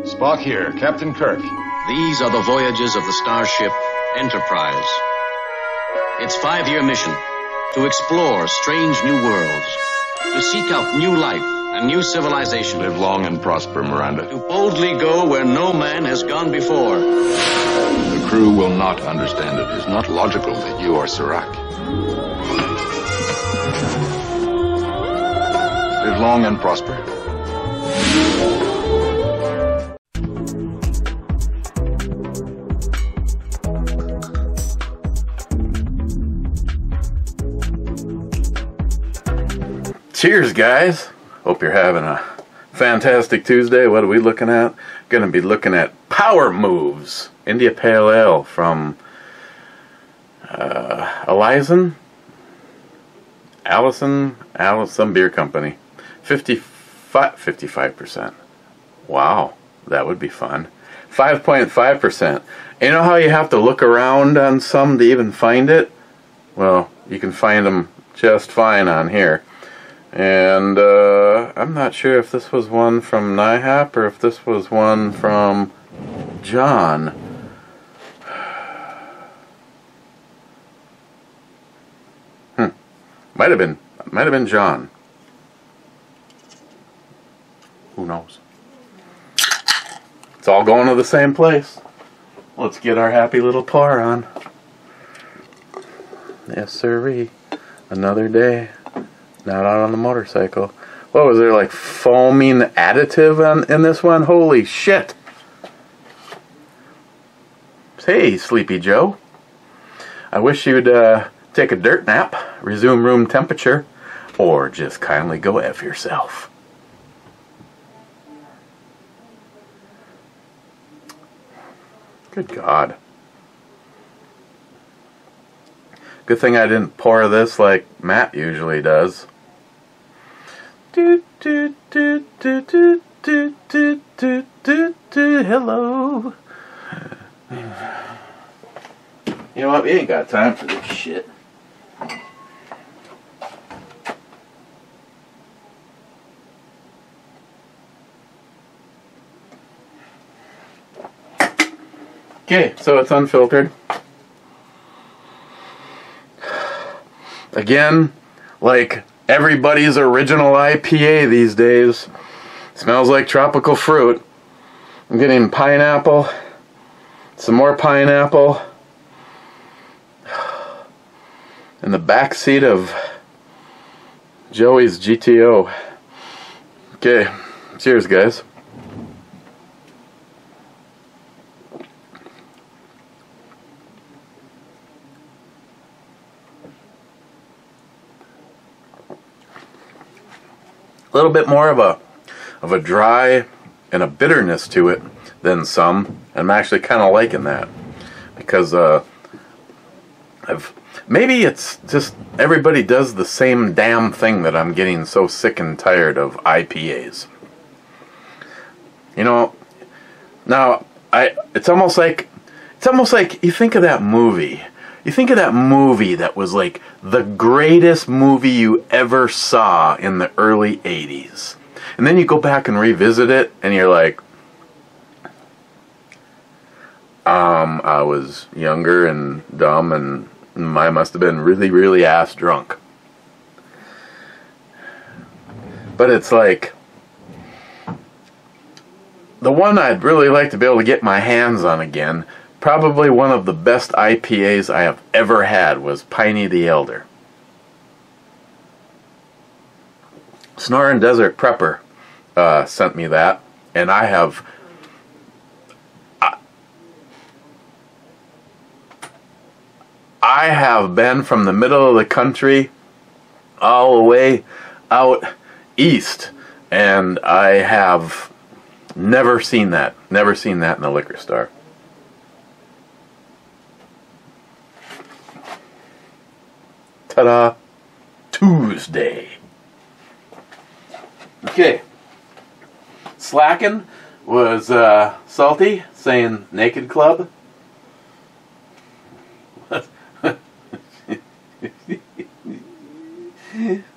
Spock here, Captain Kirk. These are the voyages of the starship Enterprise. Its 5-year mission: to explore strange new worlds, to seek out new life and new civilization. Live long and prosper, Miranda. To boldly go where no man has gone before. The crew will not understand it. It's not logical that you are Serac. Live long and prosper. Cheers, guys. Hope you're having a fantastic Tuesday. What are we looking at? Going to be looking at Power Moves India Pale Ale from Allison, some beer company. 55%. Wow, that would be fun. 5.5%. You know how you have to look around on some to even find it? Well, you can find them just fine on here. And I'm not sure if this was one from NIHAP or if this was one from John. Might have been John. Who knows? It's all going to the same place. Let's get our happy little pour on. Yes, sirree. Another day. Not out on the motorcycle. What was there, like foaming additive in this one? Holy shit! Hey, Sleepy Joe. I wish you'd take a dirt nap, resume room temperature, or just kindly go F yourself. Good God. Good thing I didn't pour this like Matt usually does. Hello. You know what? We ain't got time for this shit. Okay, so it's unfiltered. Again, like everybody's original IPA these days. Smells like tropical fruit. I'm getting pineapple, some more pineapple, in the back seat of Joey's GTO. Okay, cheers, guys. A little bit more of a dry and a bitterness to it than some, and I'm actually kind of liking that because maybe it's just everybody does the same damn thing that I'm getting so sick and tired of IPAs. You know, now it's almost like you think of that movie. You think of that movie that was like the greatest movie you ever saw in the early 80s. And then you go back and revisit it and you're like, I was younger and dumb and I must have been really, really ass drunk. But it's like, the one I'd really like to be able to get my hands on again, probably one of the best IPAs I have ever had, was Piney the Elder. Snoring Desert Prepper sent me that, and I have been from the middle of the country all the way out east, and I have never seen that in the liquor store. Ta-da! Tuesday. Okay. Slackin' was Salty saying Naked Club.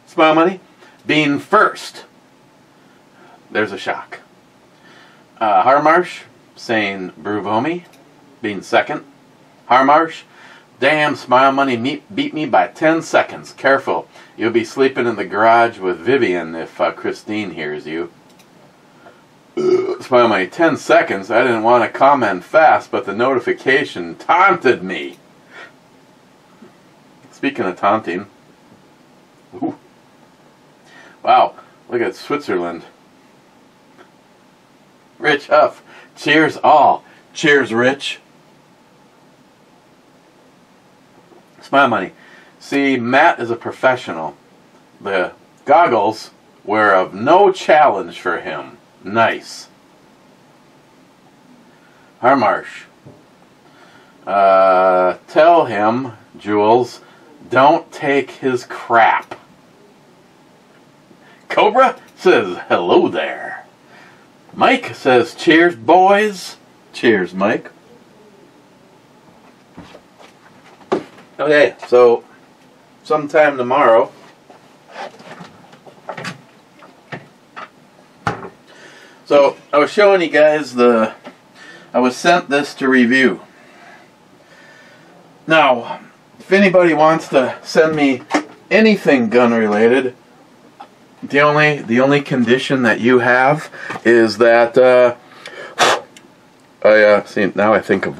Smile Money being first. There's a shock. Harmarsh saying Bruvomi being second. Harmarsh, damn, Smile Money beat me by 10 seconds. Careful, you'll be sleeping in the garage with Vivian if Christine hears you. Smile Money, 10 seconds. I didn't want to comment fast, but the notification taunted me. Speaking of taunting. Ooh. Wow, look at Switzerland. Rich Huff, cheers all. Cheers, Rich. Smile Money. See, Matt is a professional. The goggles were of no challenge for him. Nice. Harmarsh. Tell him, Jules, don't take his crap. Cobra says, hello there. Mike says, cheers, boys. Cheers, Mike. Okay, so sometime tomorrow, so I was showing you guys I was sent this to review. Now, if anybody wants to send me anything gun related, the only condition that you have is that see, now I think of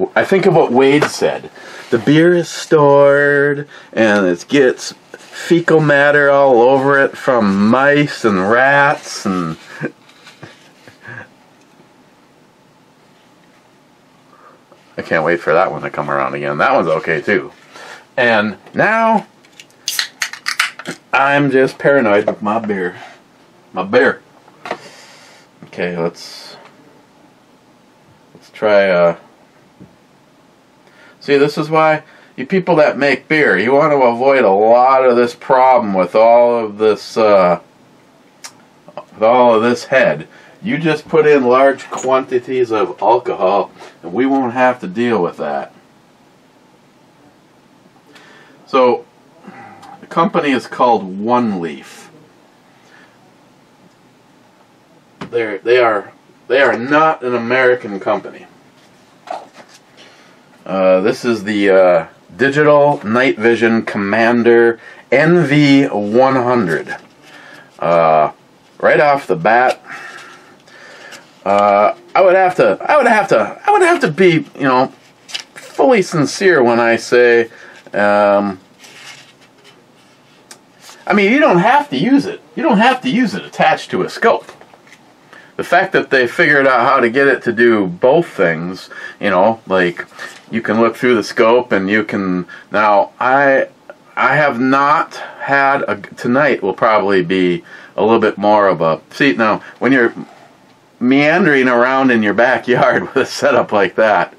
what Wade said. The beer is stored and it gets fecal matter all over it from mice and rats and I can't wait for that one to come around again. That one's okay too. And now I'm just paranoid with my beer. Okay, let's try see, this is why you people that make beer, you want to avoid a lot of this problem with all of this head. You just put in large quantities of alcohol and we won't have to deal with that. So the company is called One Leaf. They are not an American company. This is the Digital Night Vision Commander NV100. Right off the bat, I would have to be, fully sincere when I say, I mean, you don't have to use it. You don't have to use it attached to a scope. The fact that they figured out how to get it to do both things, like you can look through the scope and you can. Now, I have not had tonight will probably be a little bit more of a. See, now when you're meandering around in your backyard with a setup like that,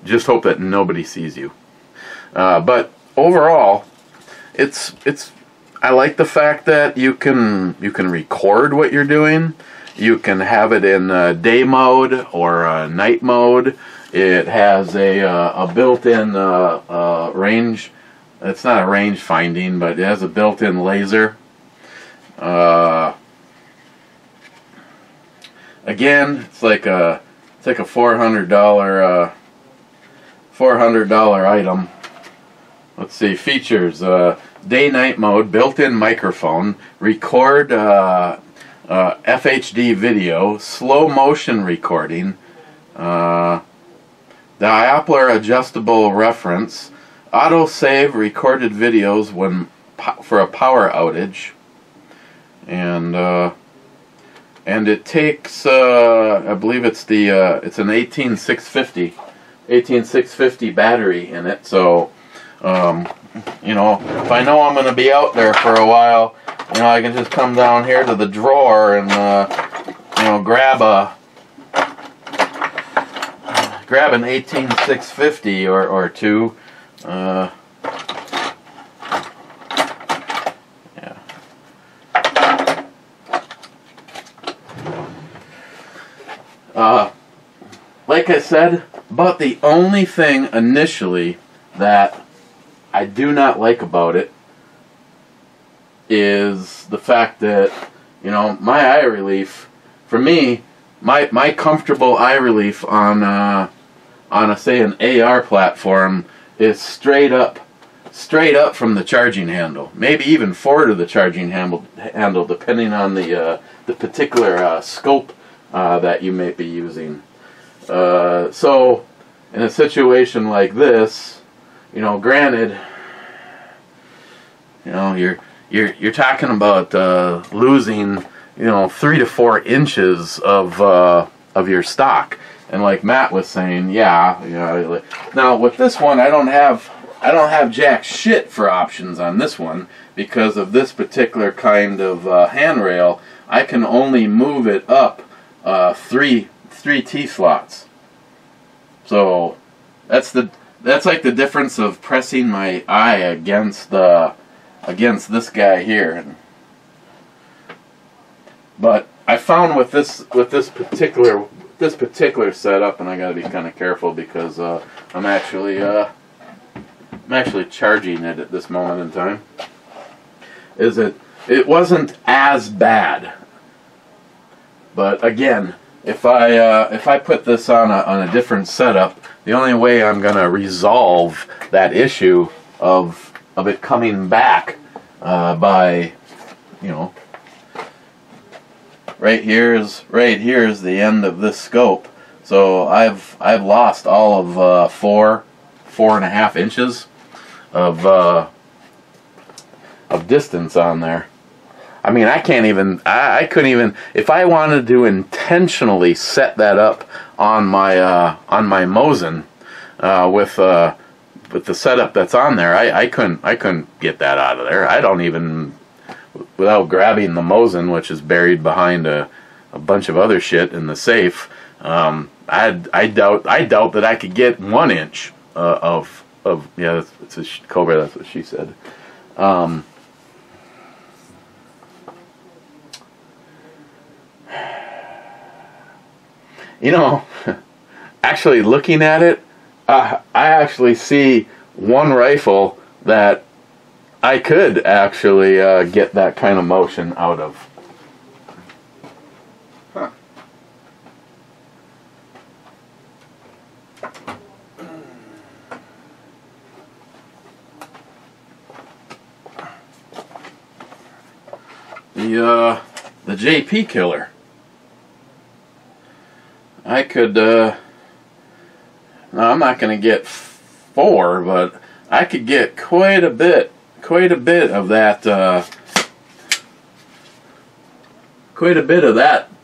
just hope that nobody sees you. But overall, it's. I like the fact that you can record what you're doing. You can have it in day mode or night mode. It has a built-in range. It's not a range finding, but it has a built-in laser. Again, it's like a $400 item. Let's see, features: day-night mode, built-in microphone, record FHD video, slow motion recording, Doppler adjustable reference, auto save recorded videos for a power outage, and it takes I believe it's it's an 18650 battery in it. So if I know I'm going to be out there for a while, I can just come down here to the drawer and grab an 18650 or two. Yeah. Like I said, but the only thing initially that I do not like about it is the fact that, my eye relief, for me, my comfortable eye relief on a say an AR platform is straight up from the charging handle, maybe even forward of the charging handle depending on the particular scope that you may be using. So in a situation like this, you know, granted, you know, you're talking about losing, you know, 3 to 4 inches of your stock, and like Matt was saying, yeah, you know, now with this one, I don't have jack shit for options on this one because of this particular kind of handrail. I can only move it up 3 T-slots. So that's like the difference of pressing my eye against this guy here. But I found with this particular setup, and I got to be kind of careful because I'm actually charging it at this moment in time. Is it wasn't as bad, but again, if I put this on a different setup, the only way I'm gonna resolve that issue of it coming back by, you know, right here is the end of this scope. So I've lost all of 4.5 inches of distance on there. I mean, I couldn't even, if I wanted to intentionally set that up on my Mosin with the setup that's on there, I couldn't get that out of there. I don't even, without grabbing the Mosin, which is buried behind a bunch of other shit in the safe. I doubt that I could get 1 inch of yeah, it's a Cobra. That's what she said. You know, actually looking at it, I actually see one rifle that I could actually get that kind of motion out of. Huh. The JP killer. I could, no, I'm not going to get 4, but I could get quite a bit of that,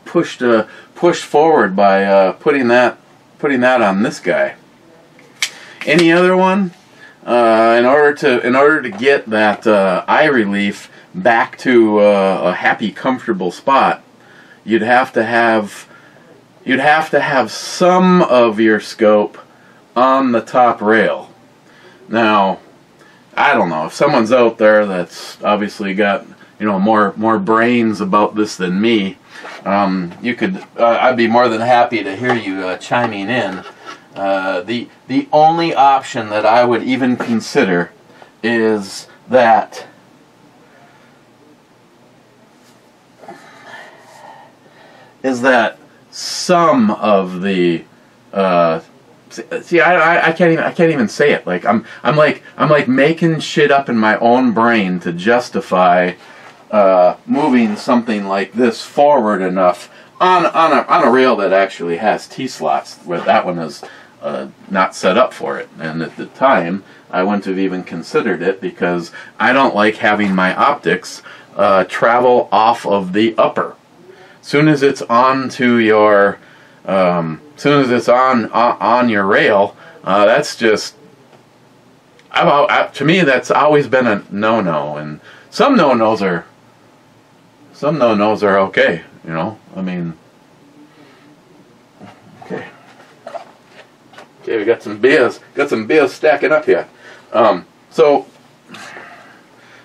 pushed forward by putting that on this guy. Any other one? In order to get that eye relief back to a happy, comfortable spot, you'd have to have some of your scope on the top rail. Now, I don't know if someone's out there that's obviously got, you know, more brains about this than me. You could, I'd be more than happy to hear you chiming in. The only option that I would even consider is that some of the see, I can't even say it. Like I'm like making shit up in my own brain to justify moving something like this forward enough on a rail that actually has T-slots, where that one is not set up for it. And at the time, I wouldn't have even considered it because I don't like having my optics travel off of the upper. Soon as it's onto your, soon as it's on your rail, that's just, to me, that's always been a no-no. And some no-nos are okay. You know, I mean, okay, we got some beers stacking up here. So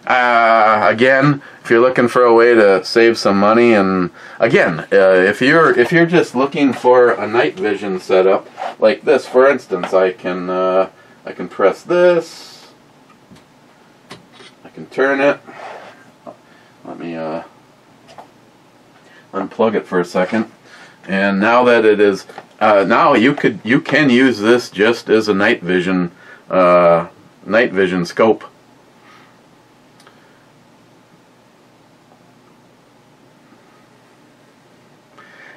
again, if you're looking for a way to save some money, and again, if you're just looking for a night vision setup like this, for instance, I can press this, I can turn it. Let me unplug it for a second. And now that it is, now you can use this just as a night vision scope.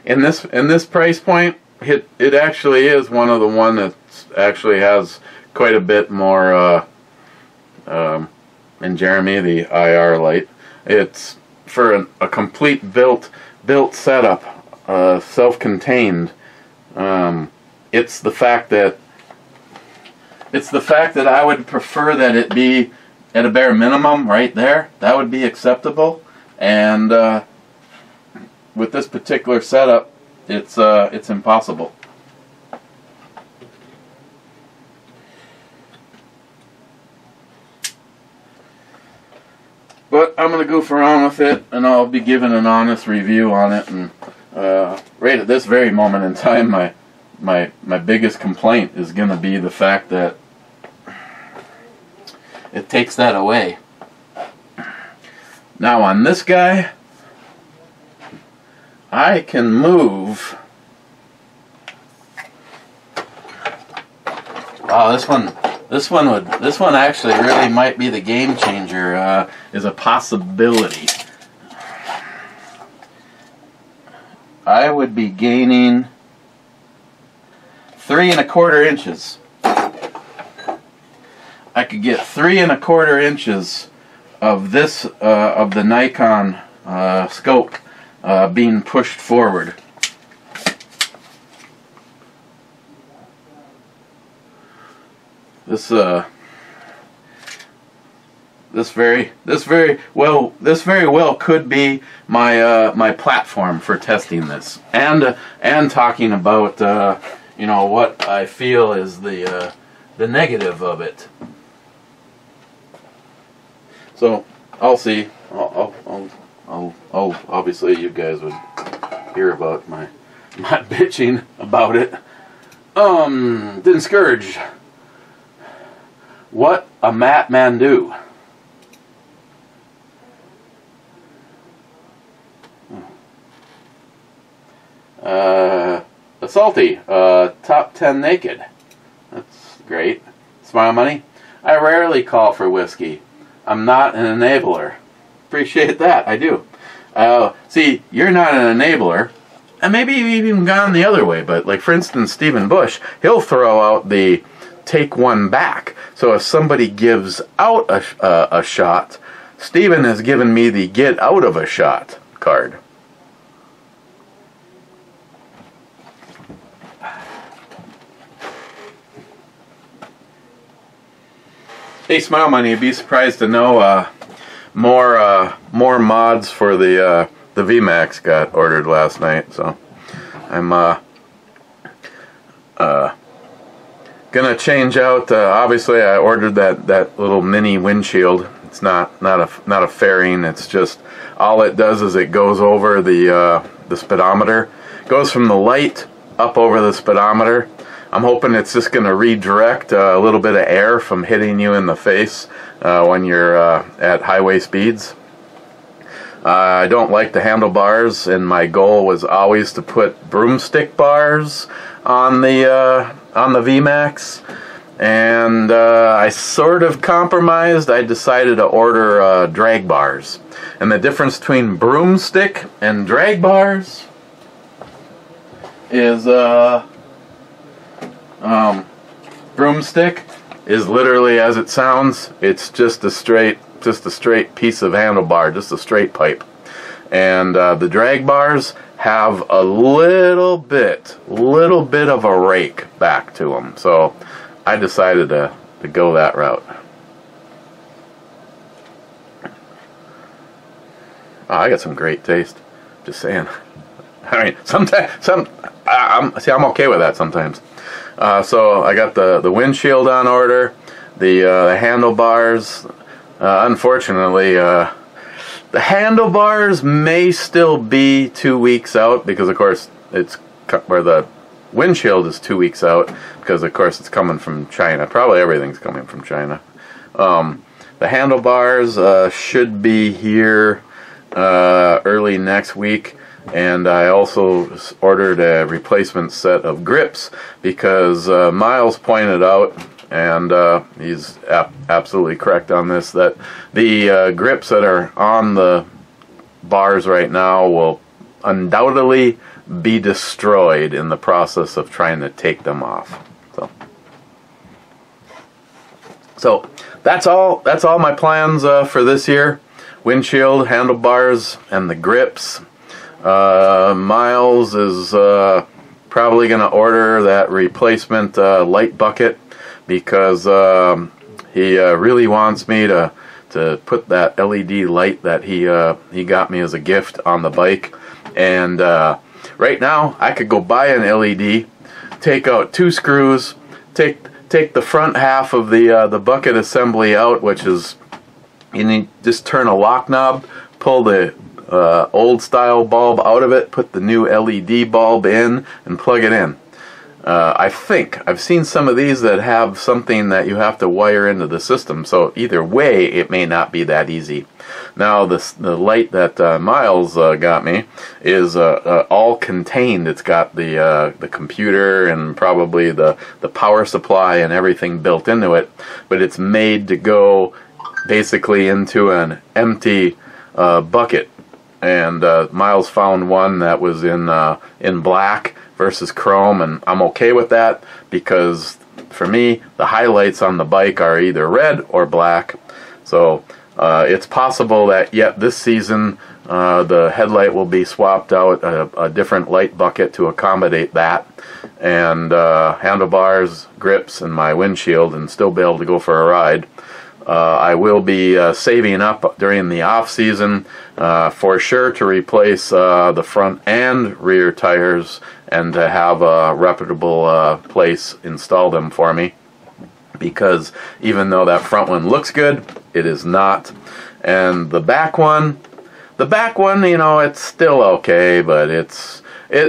In this price point, it actually is one of the one that actually has quite a bit more. And Jeremy, the IR light, it's for a complete built setup, self-contained. It's the fact that I would prefer that it be at a bare minimum right there. That would be acceptable. And with this particular setup, it's impossible. But I'm going to goof around with it, and I'll be giving an honest review on it. And right at this very moment in time, my biggest complaint is going to be the fact that it takes that away. Now on this guy, I can move. Wow, this one actually really might be the game changer. Is a possibility. I would be gaining 3 1/4 inches. I could get 3 1/4 inches of this of the Nikon scope being pushed forward. This very well could be my my platform for testing this, and talking about you know, what I feel is the negative of it. So I'll see. I'll obviously you guys would hear about my bitching about it. Didn't scourge. What a Matt man do. A salty, top 10 naked. That's great. Smile money. I rarely call for whiskey. I'm not an enabler. Appreciate that. I do. See, you're not an enabler, and maybe you've even gone the other way. But like, for instance, Stephen Bush, he'll throw out the take one back. So if somebody gives out a shot, Stephen has given me the get out of a shot card. Hey, Smile Money, you'd be surprised to know more mods for the VMAX got ordered last night. So I'm gonna change out. Obviously, I ordered that little mini windshield. It's not a fairing. It's just, all it does is it goes over the speedometer. It goes from the light up over the speedometer. I'm hoping it's just going to redirect a little bit of air from hitting you in the face when you're at highway speeds. I don't like the handlebars, and my goal was always to put broomstick bars on the VMAX. And I sort of compromised. I decided to order drag bars. And the difference between broomstick and drag bars is broomstick is literally as it sounds. It's just a straight piece of handlebar, just a straight pipe. And the drag bars have a little bit of a rake back to them. So I decided to go that route. Oh, I got some great taste. Just saying. I mean, I'm okay with that sometimes. So I got the windshield on order, the handlebars. Unfortunately, the handlebars may still be 2 weeks out, because of course the windshield is 2 weeks out, because of course it's coming from China. Probably everything's coming from China. The handlebars should be here early next week. And I also ordered a replacement set of grips because Miles pointed out, and he's absolutely correct on this, that the grips that are on the bars right now will undoubtedly be destroyed in the process of trying to take them off. So that's all my plans for this year. Windshield, handlebars, and the grips. Miles is probably going to order that replacement light bucket because he really wants me to put that LED light that he got me as a gift on the bike. And right now I could go buy an LED, take out 2 screws, take the front half of the bucket assembly out, which is, you need just turn a lock knob, pull the old style bulb out of it, put the new LED bulb in, and plug it in. I think I've seen some of these that have something that you have to wire into the system, so either way it may not be that easy. Now the light that Miles got me is all contained. It's got the computer and probably the power supply and everything built into it, but it's made to go basically into an empty bucket. And Miles found one that was in black versus chrome, and I'm okay with that because for me the highlights on the bike are either red or black. So it's possible that yet this season the headlight will be swapped out, a different light bucket to accommodate that, and handlebars, grips, and my windshield, and still be able to go for a ride. I will be saving up during the off season for sure to replace the front and rear tires and to have a reputable place install them for me, because even though that front one looks good, it is not. And the back one, you know, it's still okay, but it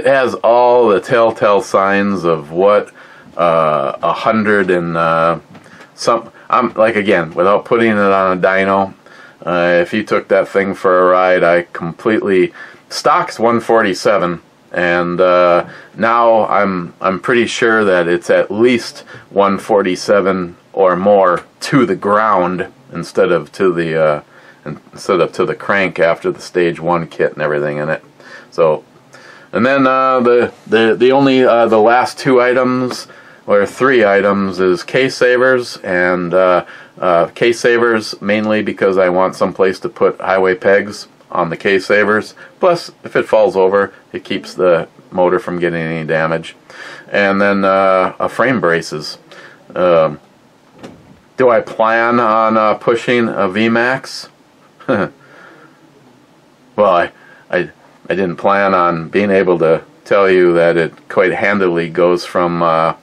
has all the telltale signs of what 100 and some. I'm like, again, without putting it on a dyno, if you took that thing for a ride, I completely stock's 147, and now I'm pretty sure that it's at least 147 or more to the ground instead of to the crank after the stage 1 kit and everything in it. So, and then the only the last 2 items, or 3 items, is case savers, and case savers mainly because I want some place to put highway pegs on the case savers. Plus, if it falls over, it keeps the motor from getting any damage. And then frame braces. Do I plan on pushing a VMAX? Well, I didn't plan on being able to tell you that it quite handily goes from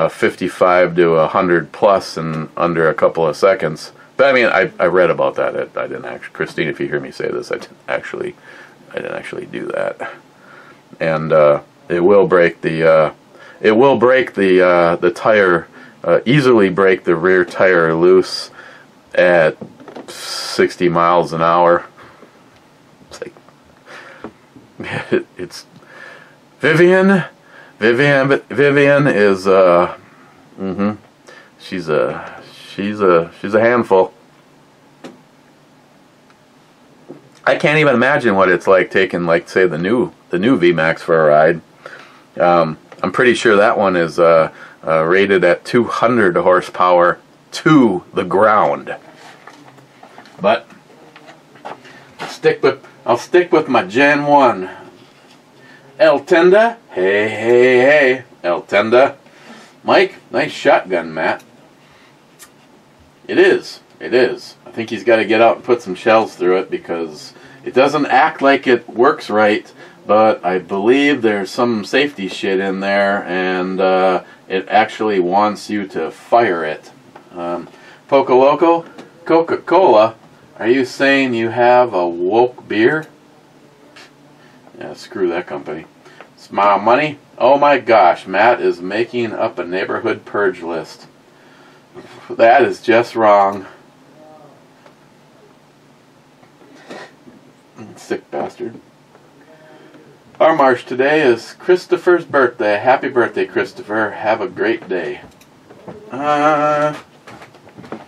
55 to 100 plus in under a couple of seconds. But I mean, I read about that. I didn't actually, Christine, if you hear me say this, I didn't actually do that. And it will break the tire, easily break the rear tire loose at 60 miles an hour. It's like it's Vivian is she's a handful. I can't even imagine what it's like taking, like, say, the new VMAX for a ride. I'm pretty sure that one is rated at 200 horsepower to the ground. But I'll stick with my Gen 1. El Tenda, hey, El Tenda. Mike, nice shotgun, Matt. It is. I think he's got to get out and put some shells through it because it doesn't act like it works right, but I believe there's some safety shit in there, and it actually wants you to fire it. Poco Loco, Coca-Cola, are you saying you have a woke beer? Yeah, screw that company. Smile money? Oh my gosh, Matt is making up a neighborhood purge list. That is just wrong. Sick bastard. Our marsh today is Christopher's birthday. Happy birthday, Christopher. Have a great day. Yeah,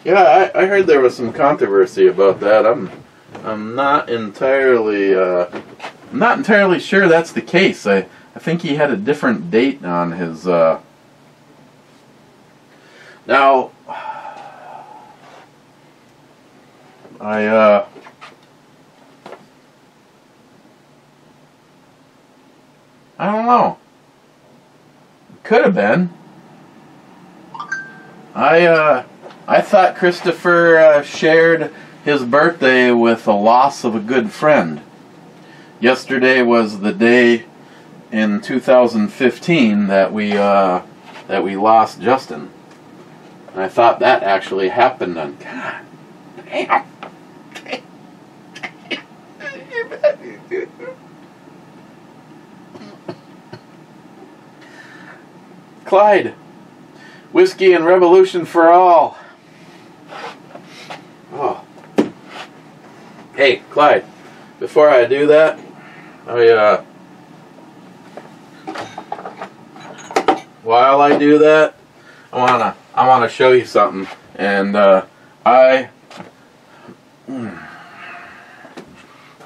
I heard there was some controversy about that. I'm not entirely sure that's the case. I think he had a different date on his now I don't know. Could have been. I thought Christopher shared his birthday with the loss of a good friend. Yesterday was the day in 2015 that we lost Justin. And I thought that actually happened on God damn. Clyde, whiskey and revolution for all. Oh. Hey, Clyde, before I do that, while I do that, I wanna show you something. And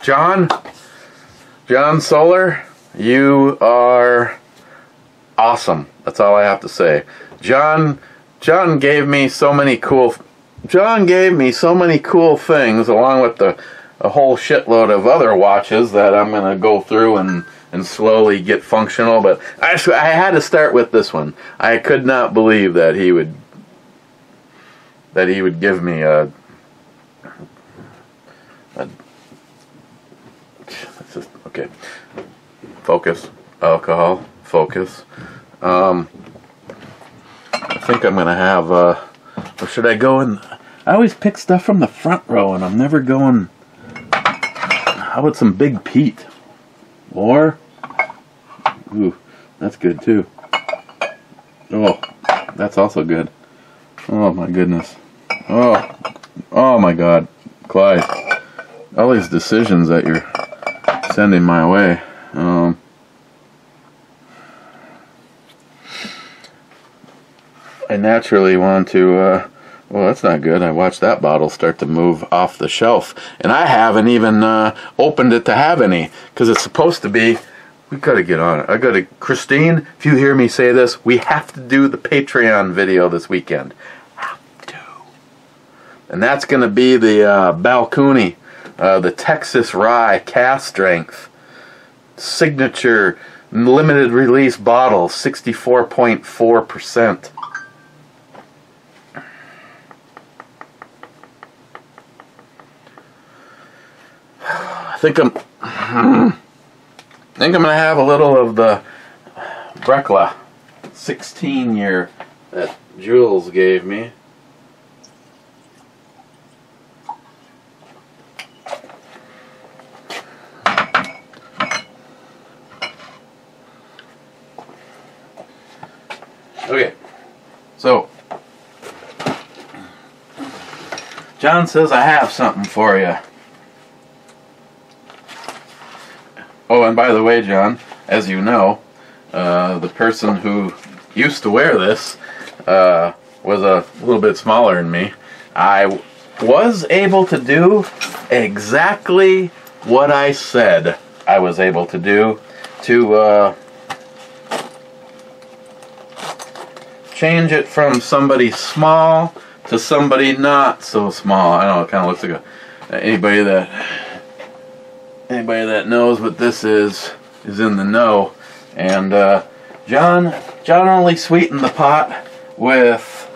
John Solar, you are awesome. That's all I have to say. John gave me so many cool things, along with a whole shitload of other watches that I'm gonna go through and slowly get functional. But actually, I had to start with this one. I could not believe that he would give me a okay. Focus. Alcohol. Focus. I think I'm gonna have or should I go in? I always pick stuff from the front row and I'm never going. How about some Big Pete? Or ooh, that's good too. Oh, that's also good. Oh my goodness. Oh my God, Clyde. All these decisions that you're sending my way. I naturally want to, well, that's not good. I watched that bottle start to move off the shelf. And I haven't even opened it to have any. Because it's supposed to be, we got to get on it. I got to, Christine, if you hear me say this, we have to do the Patreon video this weekend. Have to. And that's going to be the Balcony, the Texas Rye cast strength, signature, limited release bottle, 64.4%. I think I'm gonna have a little of the Brecla 16-year that Jules gave me. Okay, so John says I have something for you. Oh, and by the way, John, as you know, the person who used to wear this was a little bit smaller than me. I was able to do exactly what I said I was able to do to change it from somebody small to somebody not so small. I know it kind of looks like anybody that knows what this is in the know. And John only sweetened the pot with,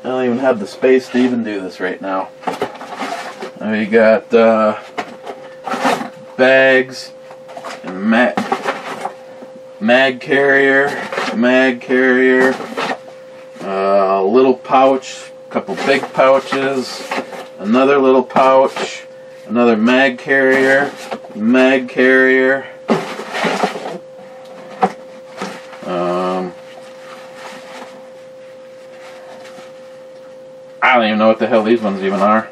I don't even have the space to even do this right now. We got bags and mag carrier, a little pouch, a couple big pouches, another little pouch, another mag carrier. I don't even know what the hell these ones even are.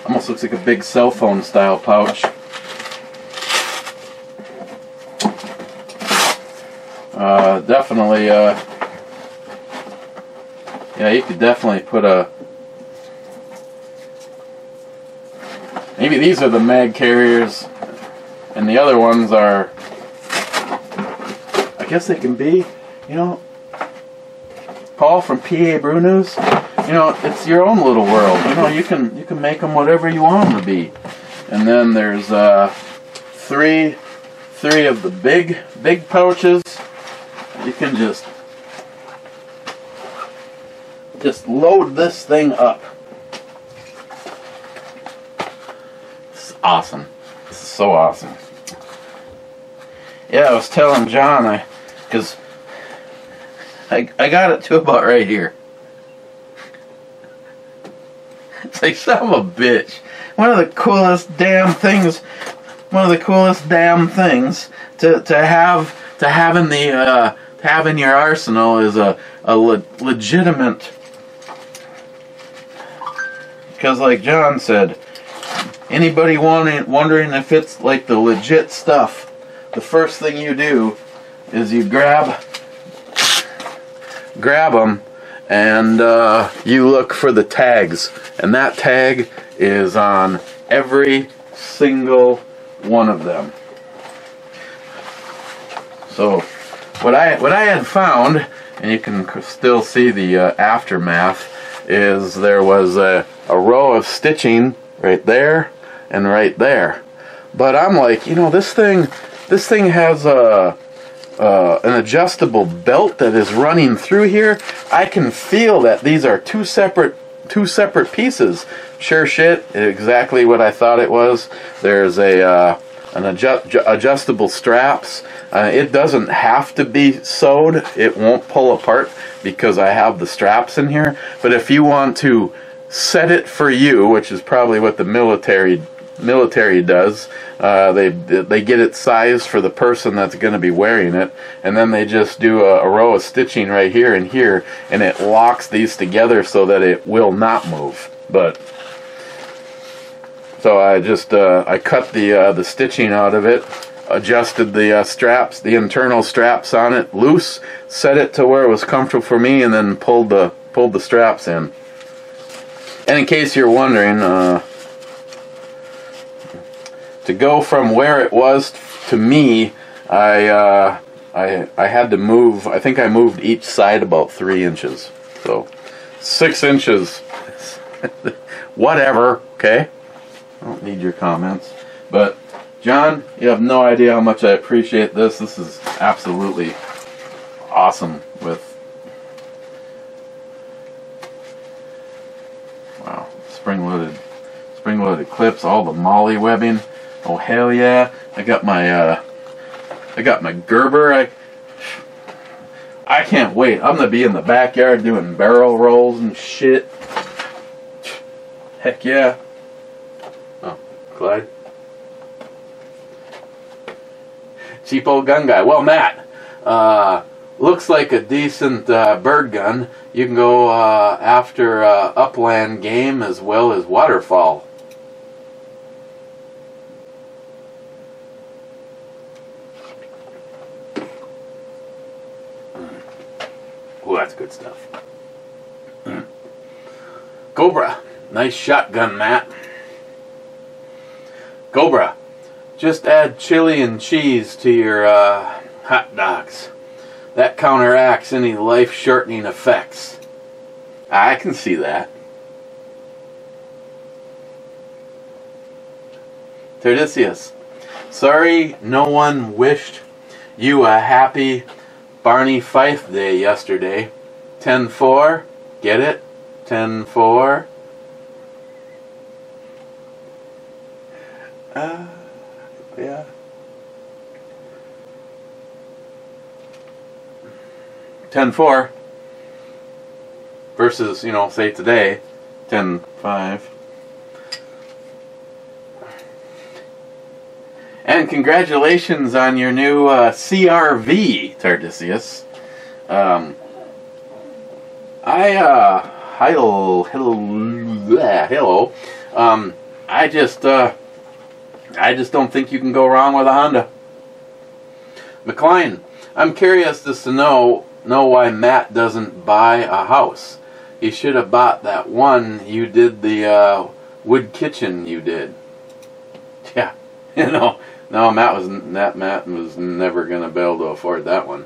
Almost looks like a big cell phone style pouch. Definitely, yeah, you could definitely put a, maybe these are the mag carriers, and the other ones are, I guess they can be, you know, Paul from PA Brew News, you know, it's your own little world. You know, you can make them whatever you want them to be. And then there's three of the big pouches. You can just load this thing up. This is awesome. This is so awesome. Yeah, I was telling John, because I got it to about right here. It's like, son of a bitch. One of the coolest damn things. One of the coolest damn things to have in your arsenal is a legitimate. Because, like John said, anybody wondering if it's like the legit stuff, the first thing you do is you grab them and you look for the tags, and that tag is on every single one of them. So what I had found, and you can still see the aftermath, is there was a row of stitching right there and right there. But I'm like, you know, this thing has an adjustable belt that is running through here. I can feel that these are two separate pieces. Sure shit, exactly what I thought it was. There's an adjustable straps. It doesn't have to be sewed. It won't pull apart because I have the straps in here. But if you want to set it for you, which is probably what the military does, they get it sized for the person that's going to be wearing it, and then they just do a row of stitching right here and here, and it locks these together so that it will not move. But so I just I cut the stitching out of it, adjusted the straps, the internal straps on it loose, set it to where it was comfortable for me, and then pulled the straps in. And in case you're wondering, to go from where it was to me, I had to move. I think I moved each side about 3 inches, so 6 inches. Whatever. Okay. I don't need your comments, but John, you have no idea how much I appreciate this. This is absolutely awesome. With wow, spring-loaded clips, all the molly webbing. Oh hell yeah! I got my Gerber. I can't wait. I'm gonna be in the backyard doing barrel rolls and shit. Heck yeah! Oh, Clyde. Cheap old gun guy. Well, Matt, looks like a decent bird gun. You can go after upland game as well as waterfowl. Oh, that's good stuff. Cobra. Nice shotgun, Matt. Cobra. Just add chili and cheese to your hot dogs. That counteracts any life-shortening effects. I can see that. Terdicius. Sorry no one wished you a happy Barney Fife Day yesterday. 10-4. Get it? 10-4. Yeah. $10-4 versus, you know, say today, 10-5. And congratulations on your new CRV, Tardisius. Hello. I just don't think you can go wrong with a Honda. McLean, I'm curious just to know why Matt doesn't buy a house. He should have bought that one you did, the wood kitchen you did. Yeah, no, Matt was never gonna be able to afford that one.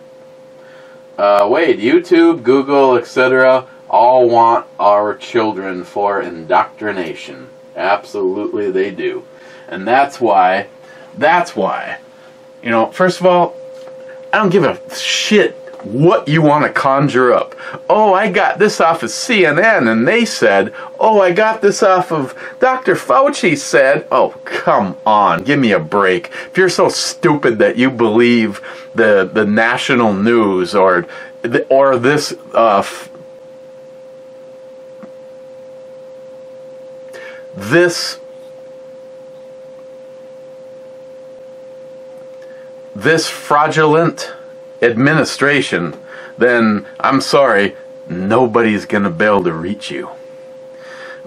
Wade, YouTube, Google, etc. all want our children for indoctrination. Absolutely they do. And that's why, first of all, I don't give a shit what you want to conjure up. Oh, I got this off of CNN and they said, oh, I got this off of Dr. Fauci said. Oh, come on, give me a break. If you're so stupid that you believe the national news or this this fraudulent administration, then I'm sorry, nobody's gonna be able to reach you.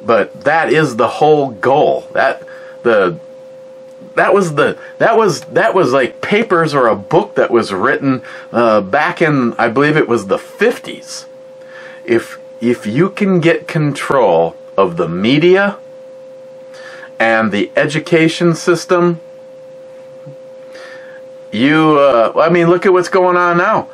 But that is the whole goal. That was like papers or a book that was written back in, I believe it was the 50s. If you can get control of the media and the education system, I mean, look at what's going on now.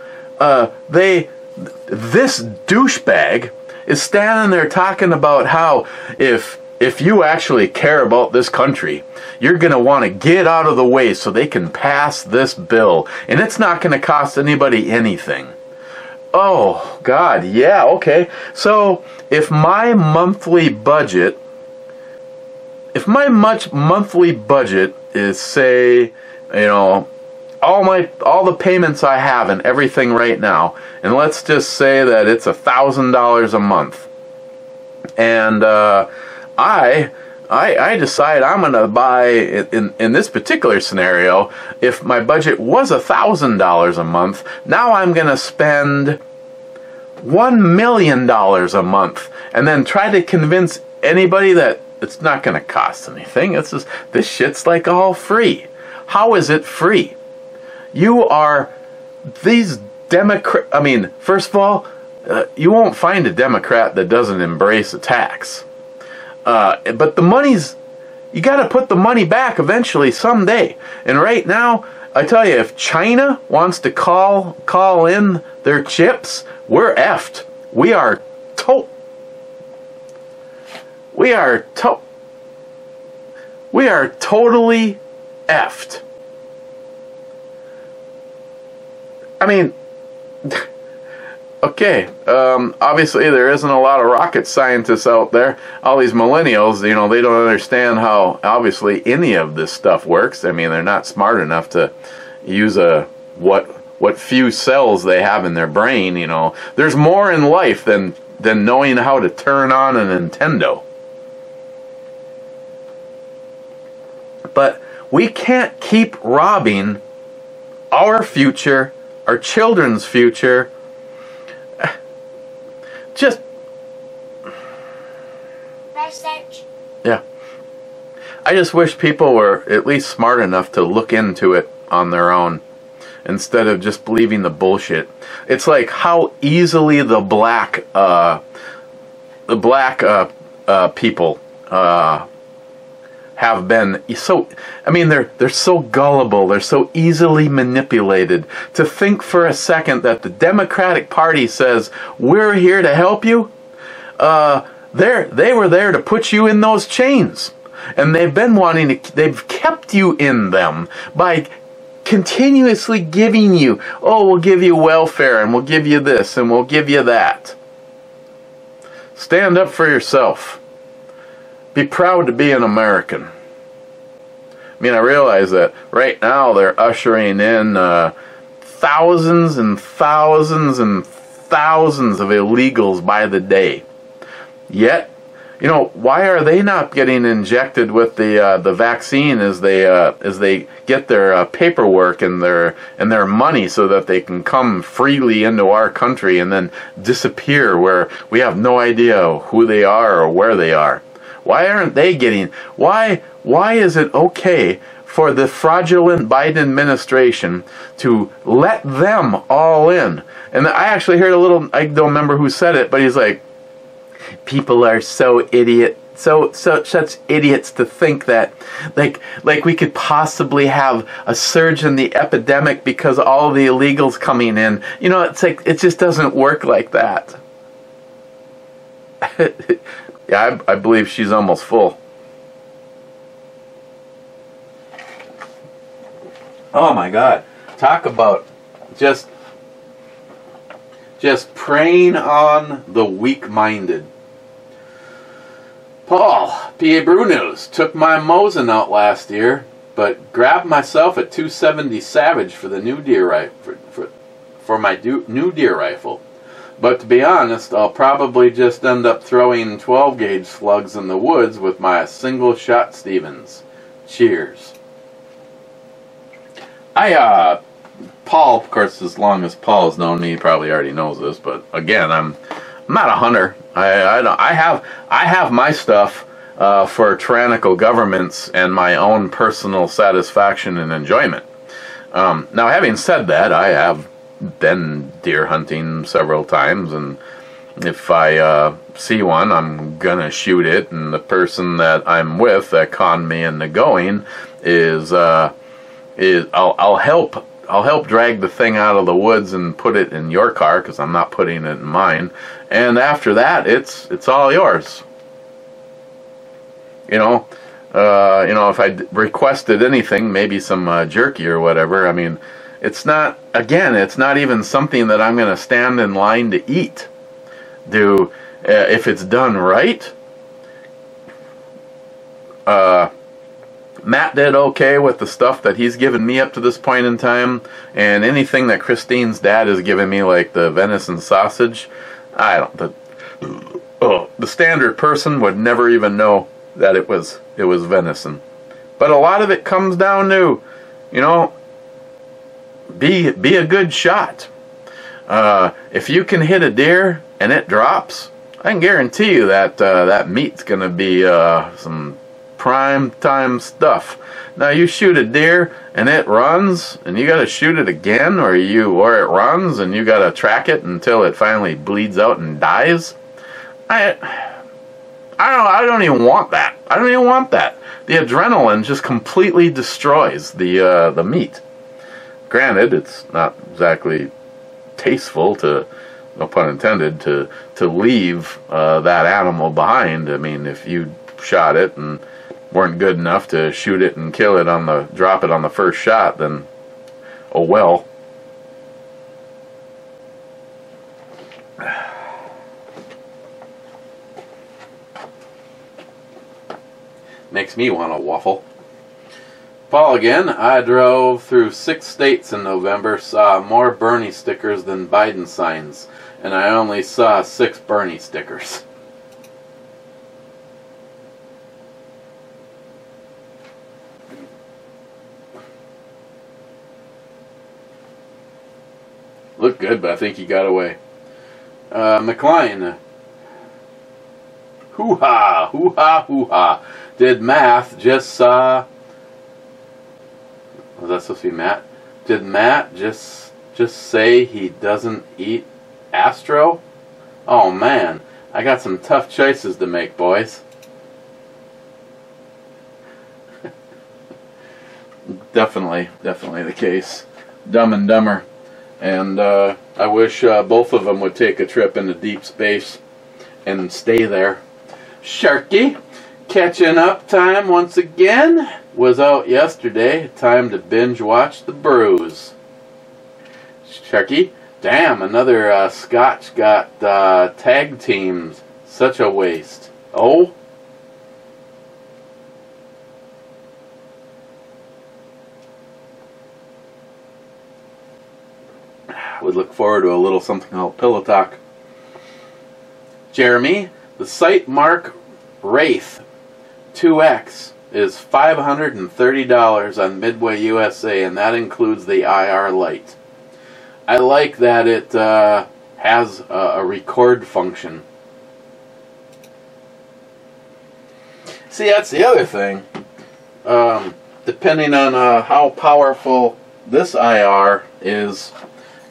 This douchebag is standing there talking about how if you actually care about this country, you're going to want to get out of the way so they can pass this bill. And it's not going to cost anybody anything. Oh, God, yeah, okay. So if my monthly budget is, say, all the payments I have and everything right now, and let's just say that it's $1,000 a month, and I decide I'm going to buy, in this particular scenario, if my budget was $1,000 a month, now I'm going to spend $1 million a month, and then try to convince anybody that it's not going to cost anything. It's just, this shit's like all free. How is it free? You are these Democrat. I mean, first of all, you won't find a Democrat that doesn't embrace a tax. But the money's, you got to put the money back eventually someday. And right now, I tell you, if China wants to call in their chips, we're effed. We are totally effed. I mean, okay, obviously there isn't a lot of rocket scientists out there. All these millennials, they don't understand how, obviously, any of this stuff works. I mean, they're not smart enough to use what few cells they have in their brain, There's more in life than knowing how to turn on a Nintendo. But we can't keep robbing our future, our children's future. Just research. Yeah. I just wish people were at least smart enough to look into it on their own instead of just believing the bullshit. It's like how easily the black people have been so, I mean, they're so gullible, they're so easily manipulated to think for a second that the Democratic Party says, we're here to help you. They were there to put you in those chains. And they've been they've kept you in them by continuously giving you, oh, we'll give you welfare, and we'll give you this, and we'll give you that. Stand up for yourself. Be proud to be an American. I mean, I realize that right now they're ushering in thousands and thousands and thousands of illegals by the day. Yet, why are they not getting injected with the vaccine as they get their paperwork and their money so that they can come freely into our country and then disappear where we have no idea who they are or where they are? Why aren't they getting? Why is it okay for the fraudulent Biden administration to let them all in. And I actually heard a little, I don't remember who said it, but he's like, people are so idiot, such idiots to think that like we could possibly have a surge in the epidemic because all the illegals coming in. You know, it's like, it just doesn't work like that. Yeah, I believe she's almost full. Oh my God. Talk about just preying on the weak-minded. Paul, PA Brew News. Took my Mosin out last year, but grabbed myself a 270 Savage for the new deer rifle, for my new deer rifle. But to be honest, I'll probably just end up throwing 12-gauge slugs in the woods with my single-shot Stevens. Cheers. Paul, of course, as long as Paul's known me, he probably already knows this, but again, I'm not a hunter. I have my stuff for tyrannical governments and my own personal satisfaction and enjoyment. Now, having said that, I have been deer hunting several times, and if I see one, I'm gonna shoot it, and the person that I'm with that conned me into going is I'll help drag the thing out of the woods and put it in your car, because I'm not putting it in mine. And after that, it's all yours. You know, if I requested anything, maybe some jerky or whatever. I mean, it's not even something that I'm going to stand in line to eat. If it's done right. Matt did okay with the stuff that he's given me up to this point in time, and anything that Christine's dad has given me, like the venison sausage, the standard person would never even know that it was venison. But a lot of it comes down to, be a good shot. If you can hit a deer and it drops, I can guarantee you that that meat's gonna be some prime time stuff. Now you shoot a deer and it runs, and you gotta shoot it again, or it runs and you gotta track it until it finally bleeds out and dies. I don't even want that. I don't even want that. The adrenaline just completely destroys the meat. Granted, it's not exactly tasteful to, no pun intended, to leave that animal behind. I mean, if you shot it and weren't good enough to shoot it and kill it drop it on the first shot, then oh well. Makes me want to waffle. Paul again. I drove through 6 states in November, saw more Bernie stickers than Biden signs, and I only saw 6 Bernie stickers. Looked good, but I think he got away. McLean. Hoo-ha, hoo-ha, hoo-ha. Did Matt just saw... Was that supposed to be Matt? Did Matt just say he doesn't eat Astro? Oh man, I got some tough choices to make, boys. Definitely the case. Dumb and Dumber. And I wish both of them would take a trip into deep space and stay there. Sharky, catching up time once again. Was out yesterday. Time to binge watch the brews. Sharky, damn, another Scotch got tag teams. Such a waste. Oh? Would look forward to a little something called Pillow Talk. Jeremy, the Sight Mark Wraith 2X is $530 on Midway USA, and that includes the IR light. I like that it has a record function. See, that's the other thing. depending on how powerful this IR is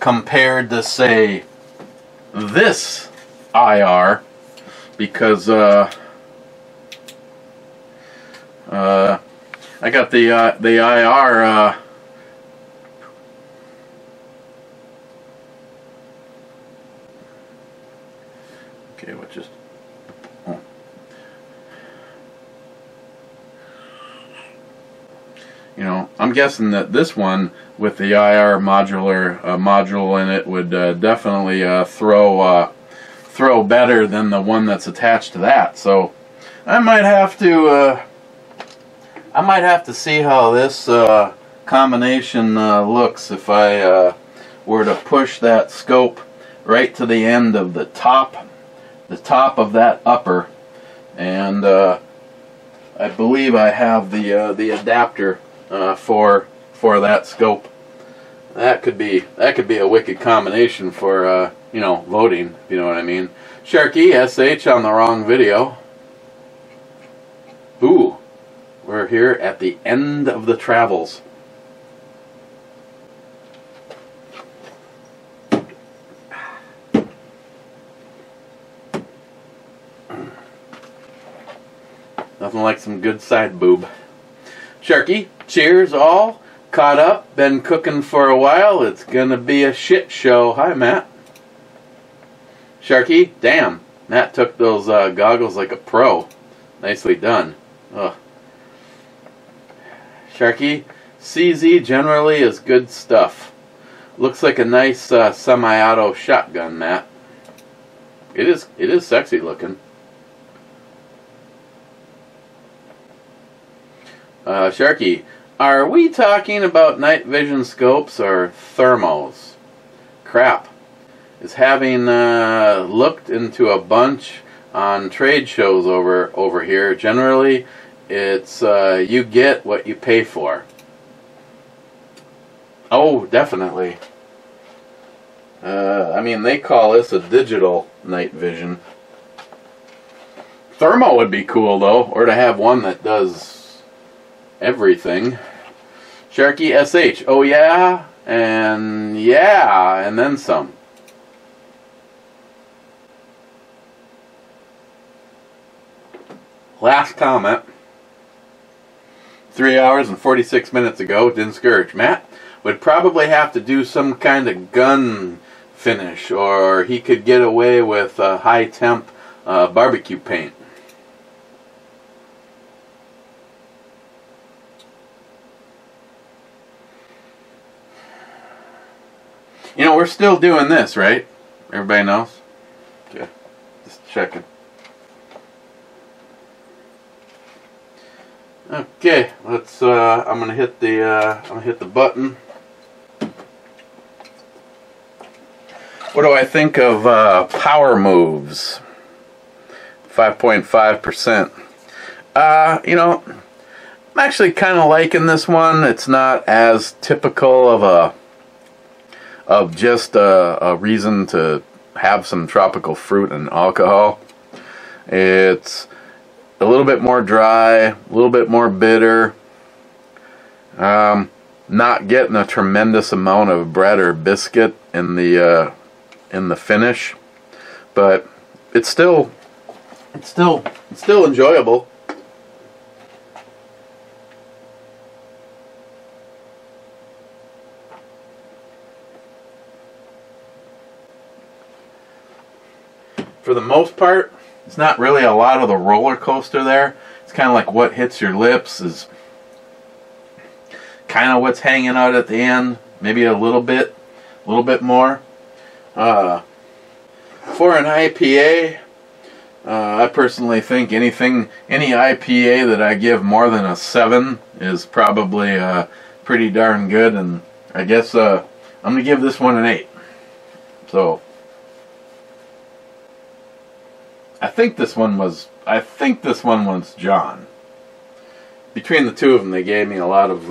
compared to, say, this IR, because I got the IR okay, what just you know, I'm guessing that this one with the IR module in it would definitely throw better than the one that's attached to that. So I might have to see how this combination looks if I were to push that scope right to the end of the top of that upper, and I believe I have the adapter for that scope. That could be a wicked combination for you know, voting, if you know what I mean. Sharky SH on the wrong video. Ooh, we're here at the end of the travels. Nothing like some good side boob. Sharky, cheers all. Caught up, been cooking for a while. It's gonna be a shit show. Hi, Matt. Sharky, damn, Matt took those goggles like a pro. Nicely done. Ugh. Sharky, CZ generally is good stuff. Looks like a nice semi-auto shotgun, Matt. It is sexy looking. Sharky, are we talking about night vision scopes or thermals? Crap. Is having looked into a bunch on trade shows over here. Generally, it's you get what you pay for. Oh, definitely. I mean, they call this a digital night vision. Thermal would be cool though, or to have one that does everything. Sharky SH, oh yeah, and then some. Last comment. 3 hours and 46 minutes ago, didn't scourge. Matt would probably have to do some kind of gun finish, or he could get away with high temp barbecue paint. You know, we're still doing this, right? Everybody knows? Okay. Just checking. Okay, let's I'm gonna hit the button. What do I think of Power Moves? 5.5%. You know, I'm actually kind of liking this one. It's not as typical of just a reason to have some tropical fruit and alcohol. It's a little bit more dry, a little bit more bitter. Not getting a tremendous amount of bread or biscuit in the finish, but it's still enjoyable. For the most part, it's not really a lot of the roller coaster there. It's kind of like what hits your lips is kind of what's hanging out at the end. Maybe a little bit more. For an IPA, I personally think any IPA that I give more than a 7 is probably pretty darn good, and I guess I'm gonna give this one an 8. So I think this one was John. Between the two of them, they gave me a lot of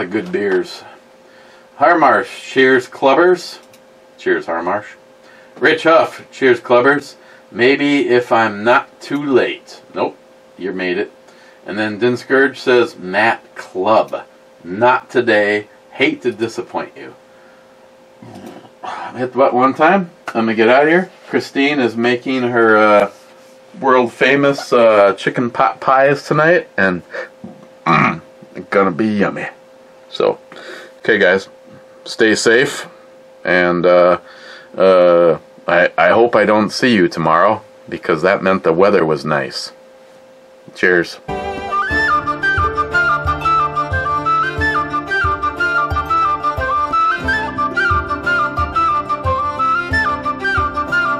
good beers. Harmarsh, cheers, clubbers. Cheers, Harmarsh. Rich Huff, cheers, clubbers. Maybe if I'm not too late. Nope, you made it. And then Dinscourge says, Matt Club. Not today. Hate to disappoint you. Hit the button one time. I'm going to get out of here. Christine is making her world famous chicken pot pies tonight. And it's going to be yummy. So, okay guys. Stay safe. And I hope I don't see you tomorrow, because that meant the weather was nice. Cheers.